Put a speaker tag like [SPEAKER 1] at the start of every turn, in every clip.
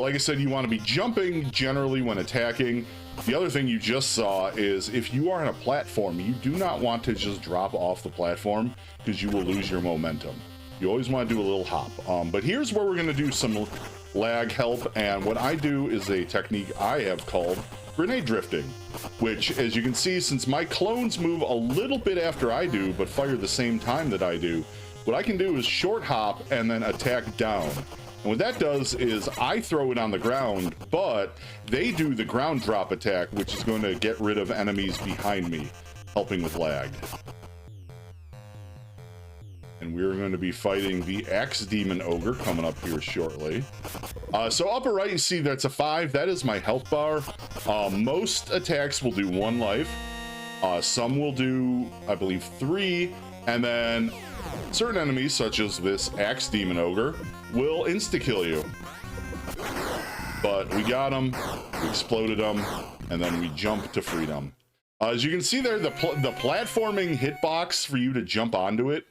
[SPEAKER 1] Like I said, you want to be jumping generally when attacking. The other thing you just saw is if you are on a platform, you do not want to just drop off the platform because you will lose your momentum. You always want to do a little hop. But here's where we're going to do some lag help, and what I do is a technique I have called grenade drifting, which, as you can see, since my clones move a little bit after I do but fire the same time that I do, what I can do is short hop and then attack down. And what that does is I throw it on the ground, but they do the ground drop attack, which is going to get rid of enemies behind me, helping with lag. And we're going to be fighting the Axe Demon Ogre coming up here shortly. So upper right, you see that's a 5. That is my health bar. Most attacks will do 1 life. Some will do, I believe, 3. And then certain enemies, such as this Axe Demon Ogre, will insta-kill you. But we got him, we exploded him, and then we jump to freedom. As you can see there, the platforming hitbox for you to jump onto it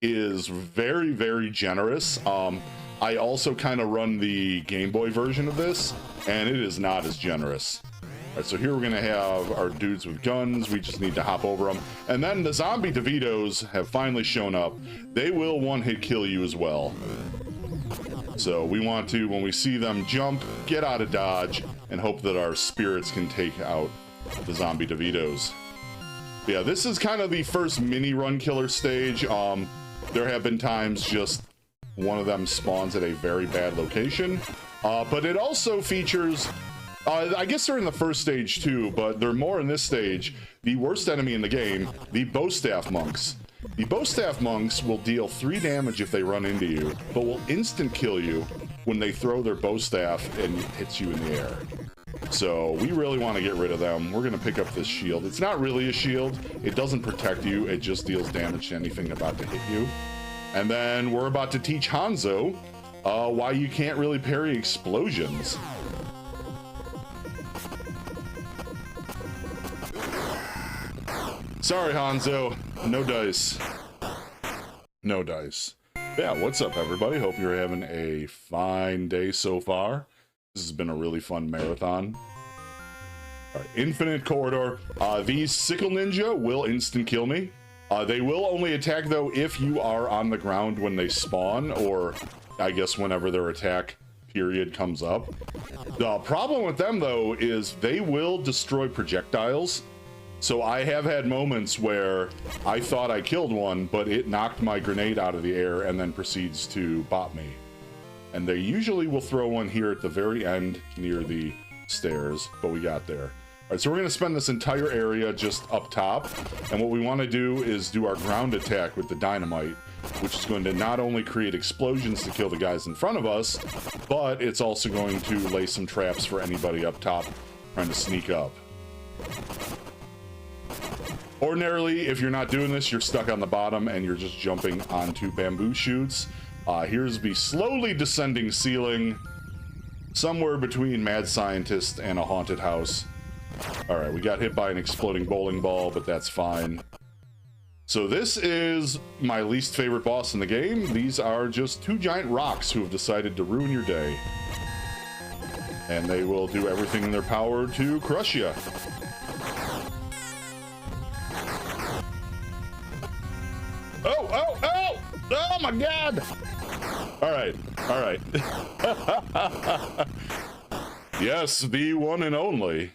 [SPEAKER 1] is very, very generous. I also kind of run the Game Boy version of this, and it is not as generous. All right, so here we're gonna have our dudes with guns. We just need to hop over them. And then the zombie DeVitos have finally shown up. They will one-hit kill you as well. So we want to, when we see them jump, get out of dodge and hope that our spirits can take out the zombie DeVitos. Yeah, this is kind of the first mini run killer stage. There have been times just one of them spawns at a very bad location, but it also features, I guess they're in the first stage too, but they're more in this stage, the worst enemy in the game, the Bowstaff Monks. The Bowstaff Monks will deal 3 damage if they run into you, but will instant kill you when they throw their Bowstaff and it hits you in the air. So we really want to get rid of them. We're going to pick up this shield. It's not really a shield. It doesn't protect you. It just deals damage to anything about to hit you. And then we're about to teach Hanzo why you can't really parry explosions. Sorry, Hanzo. No dice. No dice. Yeah, what's up, everybody? Hope you're having a fine day so far. This has been a really fun marathon. All right, Infinite Corridor. These Sickle Ninja will instant kill me. They will only attack, though, if you are on the ground when they spawn, or I guess whenever their attack period comes up. The problem with them, though, is they will destroy projectiles. So I have had moments where I thought I killed one, but it knocked my grenade out of the air and then proceeds to bop me. And they usually will throw one here at the very end near the stairs, but we got there. All right, so we're going to spend this entire area just up top, and what we want to do is do our ground attack with the dynamite, which is going to not only create explosions to kill the guys in front of us, but it's also going to lay some traps for anybody up top trying to sneak up. Ordinarily, if you're not doing this, you're stuck on the bottom and you're just jumping onto bamboo shoots. Here's the slowly descending ceiling, somewhere between Mad Scientist and a haunted house. All right, we got hit by an exploding bowling ball, but that's fine. So this is my least favorite boss in the game. These are just 2 giant rocks who have decided to ruin your day. And they will do everything in their power to crush you. Oh, oh, oh! Oh my god! Alright, alright. Yes, the one and only.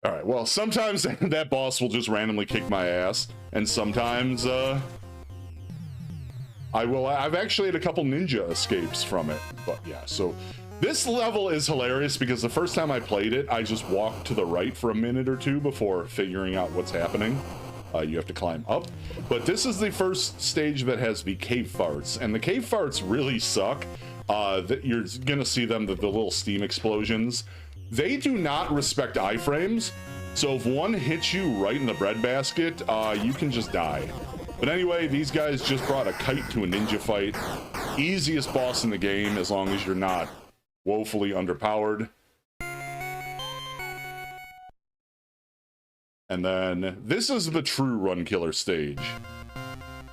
[SPEAKER 1] Alright, well, sometimes that boss will just randomly kick my ass, and sometimes, I've actually had a couple ninja escapes from it, but yeah, so this level is hilarious because the first time I played it, I just walked to the right for a minute or 2 before figuring out what's happening. You have to climb up. But this is the first stage that has the cave farts, and the cave farts really suck. You're gonna see them, the little steam explosions. They do not respect iframes, so if one hits you right in the breadbasket, you can just die. But anyway, these guys just brought a kite to a ninja fight. Easiest boss in the game as long as you're not woefully underpowered. And then this is the true run killer stage.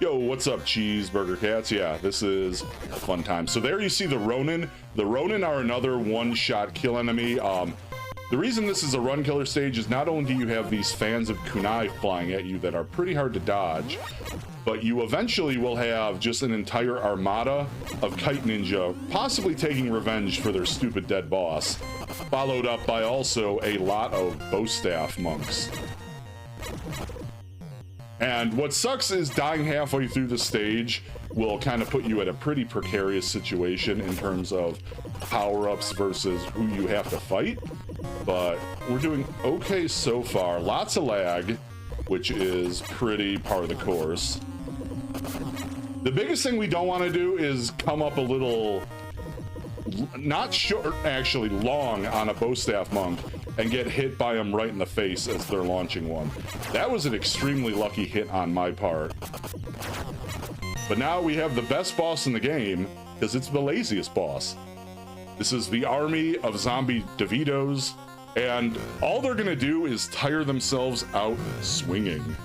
[SPEAKER 1] Yo, what's up, cheeseburger cats? Yeah, this is a fun time. So there you see the Ronin. The Ronin are another one-shot kill enemy. The reason this is a run killer stage is not only do you have these fans of kunai flying at you that are pretty hard to dodge, but you eventually will have just an entire armada of kite ninja possibly taking revenge for their stupid dead boss, followed up by also a lot of bow staff monks. And what sucks is dying halfway through the stage will kind of put you at a pretty precarious situation in terms of power-ups versus who you have to fight. But we're doing okay so far. Lots of lag, which is pretty par of the course. The biggest thing we don't want to do is come up a little, not short, actually long on a bow staff monk and get hit by them right in the face as they're launching one. That was an extremely lucky hit on my part. But now we have the best boss in the game because it's the laziest boss. This is the army of zombie DeVitos, and all they're gonna do is tire themselves out swinging.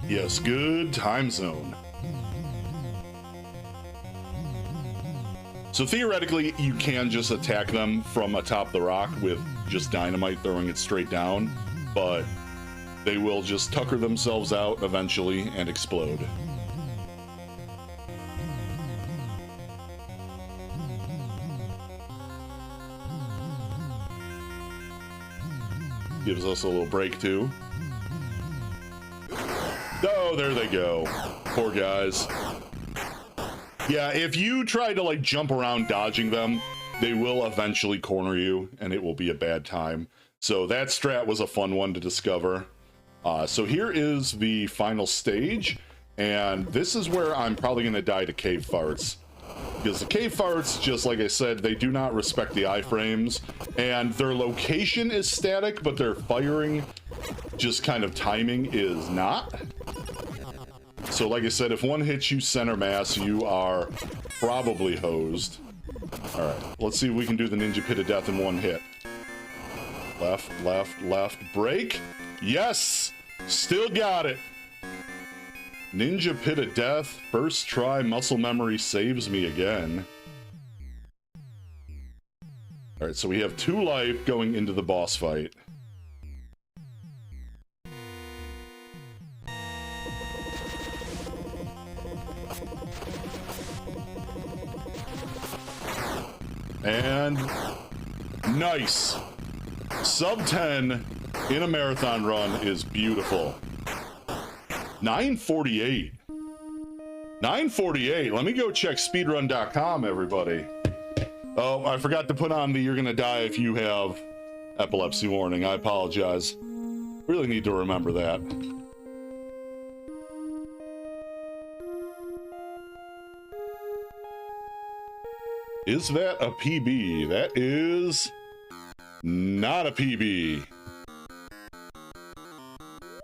[SPEAKER 1] Yes, good time zone. So theoretically, you can just attack them from atop the rock with just dynamite throwing it straight down, but they will just tucker themselves out eventually and explode. Gives us a little break too. Oh, there they go. Poor guys. Yeah, if you try to like jump around dodging them, they will eventually corner you and it will be a bad time. So that strat was a fun one to discover. So here is the final stage, and this is where I'm probably gonna die to cave farts. Because the cave farts, just like I said, they do not respect the iframes, and their location is static, but their firing, just kind of timing, is not. So like I said, if one hits you center mass, you are probably hosed. Alright, let's see if we can do the Ninja Pit of Death in one hit. Left, left, left, break. Yes! Still got it. Ninja Pit of Death, first try, muscle memory saves me again. Alright, so we have 2 life going into the boss fight. And nice. Sub 10 in a marathon run is beautiful. 9:48. 9:48. Let me go check speedrun.com, everybody. Oh, I forgot to put on the "you're gonna die if you have epilepsy" warning. I apologize. Really need to remember that. Is that a PB? That is not a PB.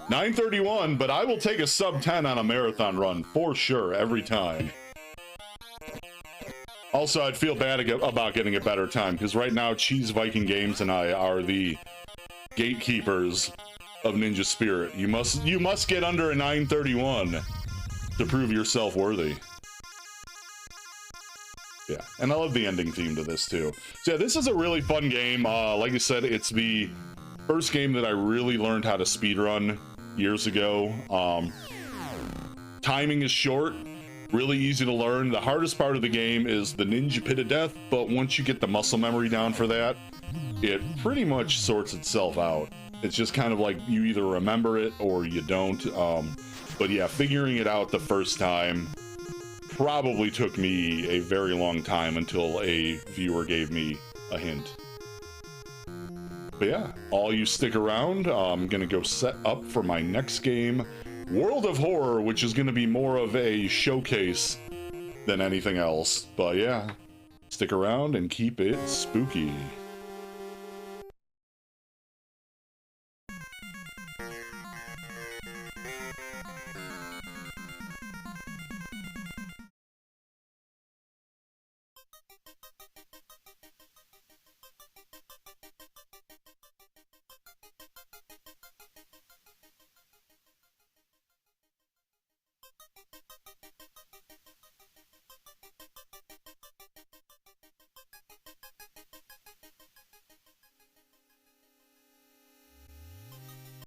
[SPEAKER 1] 9:31, but I will take a sub 10 on a marathon run for sure, every time. Also, I'd feel bad about getting a better time, because right now Cheese Viking Games and I are the gatekeepers of Ninja Spirit. You must get under a 9:31 to prove yourself worthy. Yeah, and I love the ending theme to this too. So yeah, this is a really fun game. Like I said, it's the first game that I really learned how to speedrun years ago. Timing is short, really easy to learn. The hardest part of the game is the Ninja Pit of Death, but once you get the muscle memory down for that, it pretty much sorts itself out. It's just kind of like you either remember it or you don't. But yeah, figuring it out the first time probably took me a very long time until a viewer gave me a hint. But yeah, all you stick around. I'm gonna go set up for my next game, World of Horror, which is gonna be more of a showcase than anything else. But yeah, stick around and keep it spooky.